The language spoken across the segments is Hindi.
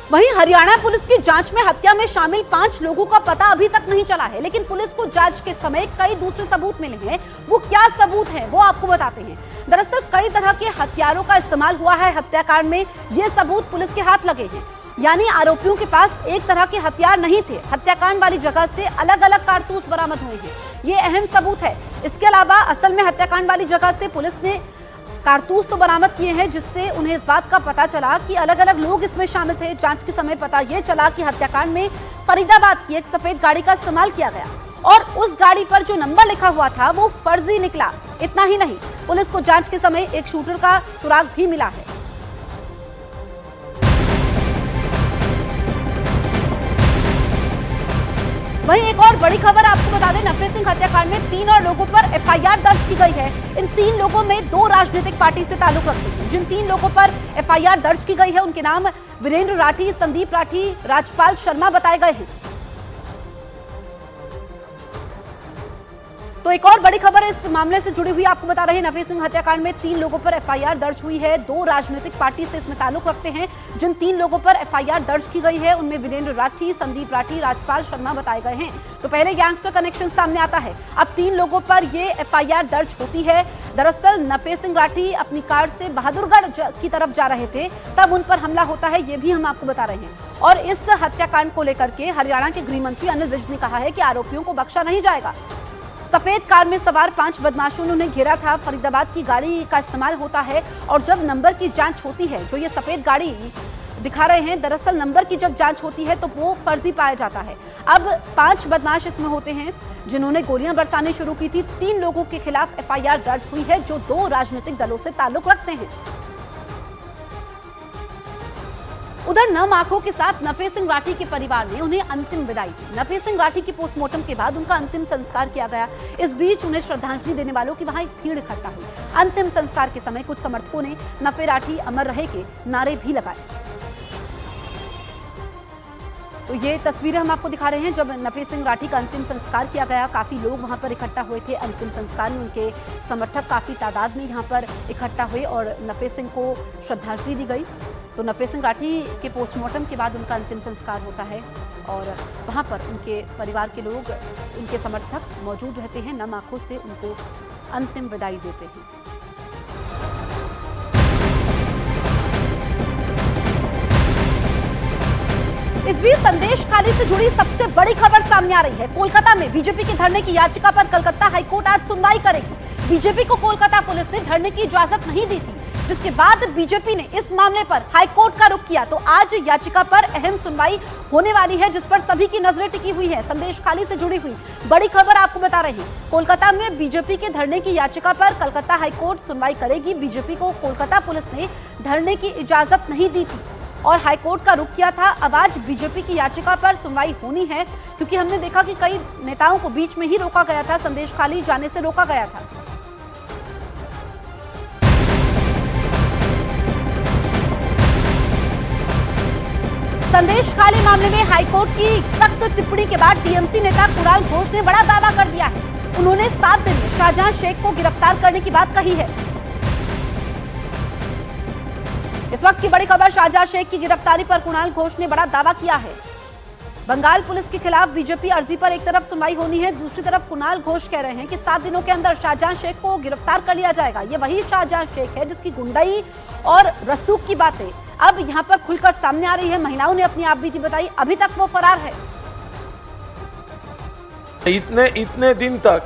वहीं हरियाणा पुलिस की जांच में हत्या में शामिल 5 लोगों का पता अभी तक नहीं चला है, लेकिन पुलिस को जांच के समय कई दूसरे सबूत मिले हैं। वो क्या सबूत हैं वो आपको बताते हैं। दरअसल कई तरह के हथियारों का इस्तेमाल हुआ है हत्याकांड में, ये सबूत पुलिस के हाथ लगे हैं। यानी आरोपियों के पास एक तरह के हथियार नहीं थे, हत्याकांड वाली जगह से अलग अलग कारतूस बरामद हुए हैं, ये अहम सबूत है। इसके अलावा असल में हत्याकांड वाली जगह से पुलिस ने कारतूस तो बरामद किए हैं, जिससे उन्हें इस बात का पता चला कि अलग अलग लोग इसमें शामिल थे। जांच के समय पता यह चला कि हत्याकांड में फरीदाबाद की एक सफेद गाड़ी का इस्तेमाल किया गया और उस गाड़ी पर जो नंबर लिखा हुआ था वो फर्जी निकला। इतना ही नहीं, पुलिस को जांच के समय एक शूटर का सुराग भी मिला है। वहीं एक और बड़ी खबर आपको बता दें, नफे सिंह हत्याकांड में 3 और लोगों पर एफआईआर दर्ज की गई है। इन 3 लोगों में 2 राजनीतिक पार्टी से ताल्लुक रखते हैं। जिन 3 लोगों पर एफआईआर दर्ज की गई है उनके नाम वीरेंद्र राठी, संदीप राठी, राजपाल शर्मा बताए गए हैं। तो एक और बड़ी खबर इस मामले से जुड़ी हुई आपको बता रहे हैं, नफे सिंह हत्याकांड में 3 लोगों पर एफआईआर दर्ज हुई है। 2 राजनीतिक पार्टी से इसमें ताल्लुक रखते हैं। जिन 3 लोगों पर एफआईआर दर्ज की गई है उनमें वीरेंद्र राठी, संदीप राठी, राजपाल शर्मा बताए गए हैं। तो पहले गैंगस्टर कनेक्शन सामने आता है, अब 3 लोगों पर ये एफआईआर दर्ज होती है। दरअसल नफे सिंह राठी अपनी कार से बहादुरगढ़ की तरफ जा रहे थे, तब उन पर हमला होता है, ये भी हम आपको बता रहे हैं। और इस हत्याकांड को लेकर के हरियाणा के गृह मंत्री अनिल विज ने कहा है कि आरोपियों को बख्शा नहीं जाएगा। सफेद कार में सवार 5 बदमाशों ने उन्हें घेरा था। फरीदाबाद की गाड़ी का इस्तेमाल होता है और जब नंबर की जांच होती है, जो ये सफेद गाड़ी दिखा रहे हैं, दरअसल नंबर की जब जांच होती है तो वो फर्जी पाया जाता है। अब 5 बदमाश इसमें होते हैं जिन्होंने गोलियां बरसानी शुरू की थी। 3 लोगों के खिलाफ एफआईआर दर्ज हुई है जो 2 राजनीतिक दलों से ताल्लुक रखते हैं। उधर नम आंखों के साथ नफे सिंह राठी के परिवार ने उन्हें अंतिम विदाई दी। नफे सिंह राठी की पोस्टमार्टम के बाद उनका अंतिम संस्कार किया गया। इस बीच उन्हें श्रद्धांजलि देने वालों की वहां एक भीड़ इकट्ठा हुई। अंतिम संस्कार के समय कुछ समर्थकों ने नफे राठी अमर रहे के नारे भी लगाए। तो ये तस्वीरें हम आपको दिखा रहे हैं जब नफे सिंह राठी का अंतिम संस्कार किया गया। काफी लोग वहां पर इकट्ठा हुए थे। अंतिम संस्कार में उनके समर्थक काफी तादाद में यहाँ पर इकट्ठा हुए और नफे सिंह को श्रद्धांजलि दी गई। तो नफे सिंह राठी के पोस्टमार्टम के बाद उनका अंतिम संस्कार होता है और वहां पर उनके परिवार के लोग, उनके समर्थक मौजूद रहते हैं, नम आंखों से उनको अंतिम विदाई देते हैं। इस बीच संदेश खाली से जुड़ी सबसे बड़ी खबर सामने आ रही है। कोलकाता में बीजेपी के धरने की याचिका पर कलकत्ता हाईकोर्ट आज सुनवाई करेगी। बीजेपी को कोलकाता पुलिस ने धरने की इजाजत नहीं दी थी, जिसके बाद बीजेपी ने इस मामले पर हाईकोर्ट का रुख किया। तो आज याचिका पर अहम सुनवाई होने वाली है, जिस पर सभी की नजरें टिकी हुई है। संदेश खाली से जुड़ी हुई बड़ी खबर आपको बता रहे हैं। कोलकाता में बीजेपी के धरने की याचिका पर कलकत्ता हाईकोर्ट सुनवाई करेगी। बीजेपी को कोलकाता पुलिस ने धरने की इजाजत नहीं दी थी और हाईकोर्ट का रुख किया था। अब आज बीजेपी की याचिका पर सुनवाई होनी है, क्योंकि हमने देखा कि कई नेताओं को बीच में ही रोका गया था, संदेश खाली जाने से रोका गया था। संदेश खाली मामले में हाईकोर्ट की सख्त टिप्पणी के बाद टीएमसी नेता कुणाल घोष ने बड़ा दावा कर दिया है। उन्होंने 7 दिन में शाहजहां शेख को गिरफ्तार करने की बात कही है। इस वक्त की बड़ी खबर, शाहजहां शेख की गिरफ्तारी पर कुणाल घोष ने बड़ा दावा किया है। बंगाल पुलिस के खिलाफ बीजेपी अर्जी पर एक तरफ सुनवाई होनी है, दूसरी तरफ कुणाल घोष कह रहे हैं कि 7 दिनों के अंदर शाहजहां शेख को गिरफ्तार कर लिया जाएगा। ये वही शाहजहां शेख है जिसकी गुंडाई और रसूख की बातें अब यहां पर खुलकर सामने आ रही है। महिलाओं ने अपनी आपबीती बताई, अभी तक वो फरार है। इतने दिन तक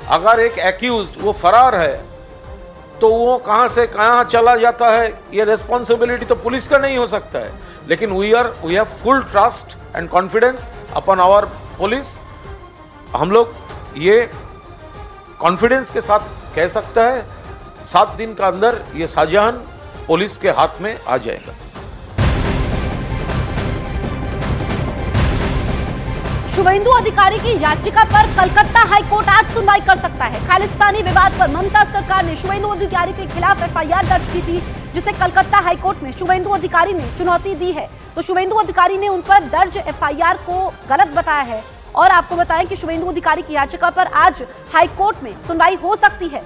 अगर एक एक्यूज्ड वो फरार है तो वो कहां से कहां चला जाता है, ये रिस्पॉन्सिबिलिटी तो पुलिस का नहीं हो सकता है। लेकिन we have full trust and confidence upon our police. हम लोग ये कॉन्फिडेंस के साथ कह सकता है 7 दिन का अंदर ये शाहजहां पुलिस के हाथ में आ जाएगा। शुभेंदु अधिकारी की याचिका पर कलकत्ता हाईकोर्ट आज सुनवाई कर सकता है। खालिस्तानी विवाद पर ममता सरकार ने शुभेंदु अधिकारी के खिलाफ एफआईआर दर्ज की थी, जिसे कलकत्ता हाईकोर्ट में शुभेंदु अधिकारी ने चुनौती दी है। तो शुभेंदु अधिकारी ने उन पर दर्ज एफआईआर को गलत बताया है और आपको बताएं कि शुभेंदु अधिकारी की याचिका पर आज हाईकोर्ट में सुनवाई हो सकती है।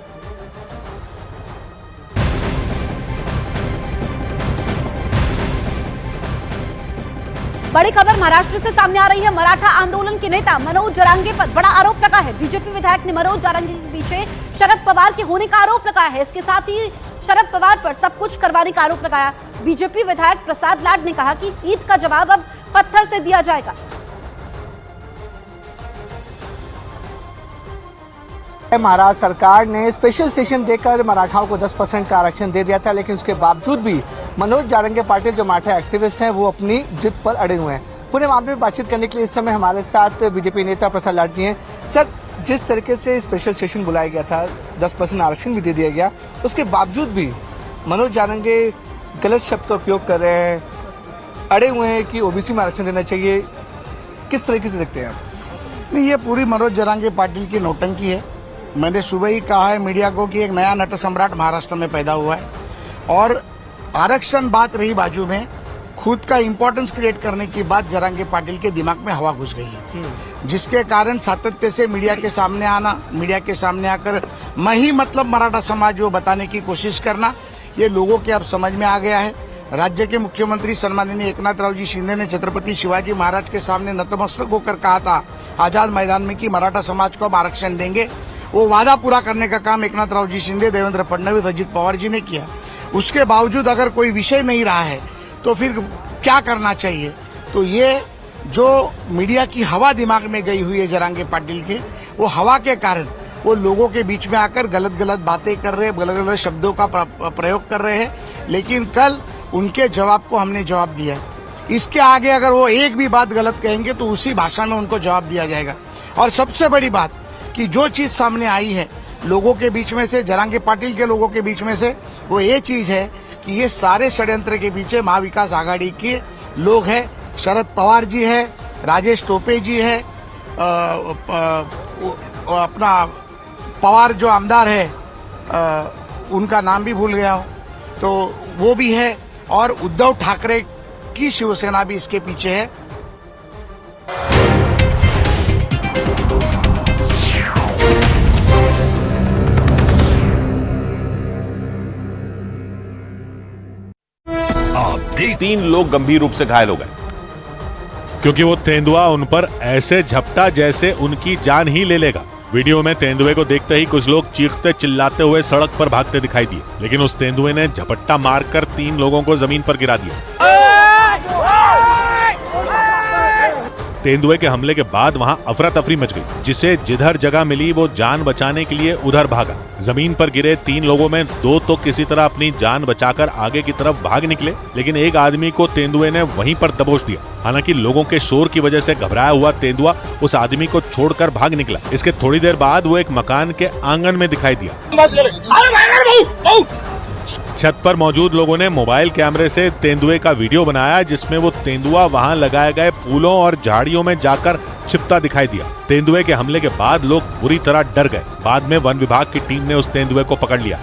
बड़ी खबर महाराष्ट्र से सामने आ रही है। मराठा आंदोलन के नेता मनोज जरांगे पर बड़ा आरोप लगा है। बीजेपी विधायक ने मनोज जरांगे के पीछे शरद पवार के होने का आरोप लगाया है। इसके साथ ही शरद पवार पर सब कुछ करवाने का आरोप लगाया। बीजेपी विधायक प्रसाद लाड ने कहा कि ईंट का जवाब अब पत्थर से दिया जाएगा। महाराष्ट्र सरकार ने स्पेशल सेशन देकर मराठाओं को 10% का आरक्षण दे दिया था, लेकिन उसके बावजूद भी मनोज जारंगे पाटिल जो मराठा एक्टिविस्ट हैं वो अपनी जिद पर अड़े हुए हैं। पूरे मामले में बातचीत करने के लिए इस समय हमारे साथ बीजेपी नेता प्रसाद लाड जी हैं। सर, जिस तरीके से स्पेशल सेशन बुलाया गया था, 10% आरक्षण भी दे दिया गया, उसके बावजूद भी मनोज जारंगे गलत शब्द का उपयोग कर रहे हैं, अड़े हुए हैं कि ओबीसी में आरक्षण देना चाहिए। किस तरीके से देखते हैं आप? नहीं, ये पूरी मनोज जरांगे पाटिल की नौटंकी है। मैंने सुबह ही कहा है मीडिया को कि एक नया नट सम्राट महाराष्ट्र में पैदा हुआ है और आरक्षण बात रही बाजू में, खुद का इम्पोर्टेंस क्रिएट करने की बात जरांगे पाटिल के दिमाग में हवा घुस गई है, जिसके कारण सातत्य से मीडिया के सामने आना, मीडिया के सामने आकर मैं ही मतलब मराठा समाज वो बताने की कोशिश करना, ये लोगों के अब समझ में आ गया है। राज्य के मुख्यमंत्री सन्माननीय एकनाथरावजी शिंदे ने छत्रपति शिवाजी महाराज के सामने नतमस्तक होकर कहा था आजाद मैदान में कि मराठा समाज को हम आरक्षण देंगे। वो वादा पूरा करने का काम एकनाथरावजी शिंदे, देवेंद्र फडणवीस, अजित पवार जी ने किया। उसके बावजूद अगर कोई विषय नहीं रहा है तो फिर क्या करना चाहिए? तो ये जो मीडिया की हवा दिमाग में गई हुई है जरांगे पाटिल के, वो हवा के कारण वो लोगों के बीच में आकर गलत गलत बातें कर रहे हैं, गलत गलत शब्दों का प्रयोग कर रहे हैं। लेकिन कल उनके जवाब को हमने जवाब दिया। इसके आगे अगर वो एक भी बात गलत कहेंगे तो उसी भाषा में उनको जवाब दिया जाएगा। और सबसे बड़ी बात कि जो चीज सामने आई है लोगों के बीच में से, जरांगे पाटिल के लोगों के बीच में से, वो ये चीज है कि ये सारे षड्यंत्र के पीछे महाविकास आघाड़ी के लोग हैं। शरद पवार जी है, राजेश टोपे जी है, अपना पवार जो आमदार है, उनका नाम भी भूल गया हूँ, तो वो भी है, और उद्धव ठाकरे की शिवसेना भी इसके पीछे है। तीन लोग गंभीर रूप से घायल हो गए क्योंकि वो तेंदुआ उन पर ऐसे झपटा जैसे उनकी जान ही ले लेगा। वीडियो में तेंदुए को देखते ही कुछ लोग चीखते चिल्लाते हुए सड़क पर भागते दिखाई दिए, लेकिन उस तेंदुए ने झपट्टा मारकर 3 लोगों को जमीन पर गिरा दिया। तेंदुए के हमले के बाद वहां अफरा तफरी मच गई। जिसे जिधर जगह मिली वो जान बचाने के लिए उधर भागा। जमीन पर गिरे 3 लोगों में 2 तो किसी तरह अपनी जान बचाकर आगे की तरफ भाग निकले, लेकिन एक आदमी को तेंदुए ने वहीं पर दबोच दिया। हालांकि लोगों के शोर की वजह से घबराया हुआ तेंदुआ उस आदमी को छोड़कर भाग निकला। इसके थोड़ी देर बाद वो एक मकान के आंगन में दिखाई दिया। छत पर मौजूद लोगों ने मोबाइल कैमरे से तेंदुए का वीडियो बनाया, जिसमें वो तेंदुआ वहां लगाए गए फूलों और झाड़ियों में जाकर छिपता दिखाई दिया। तेंदुए के हमले के बाद लोग बुरी तरह डर गए। बाद में वन विभाग की टीम ने उस तेंदुए को पकड़ लिया।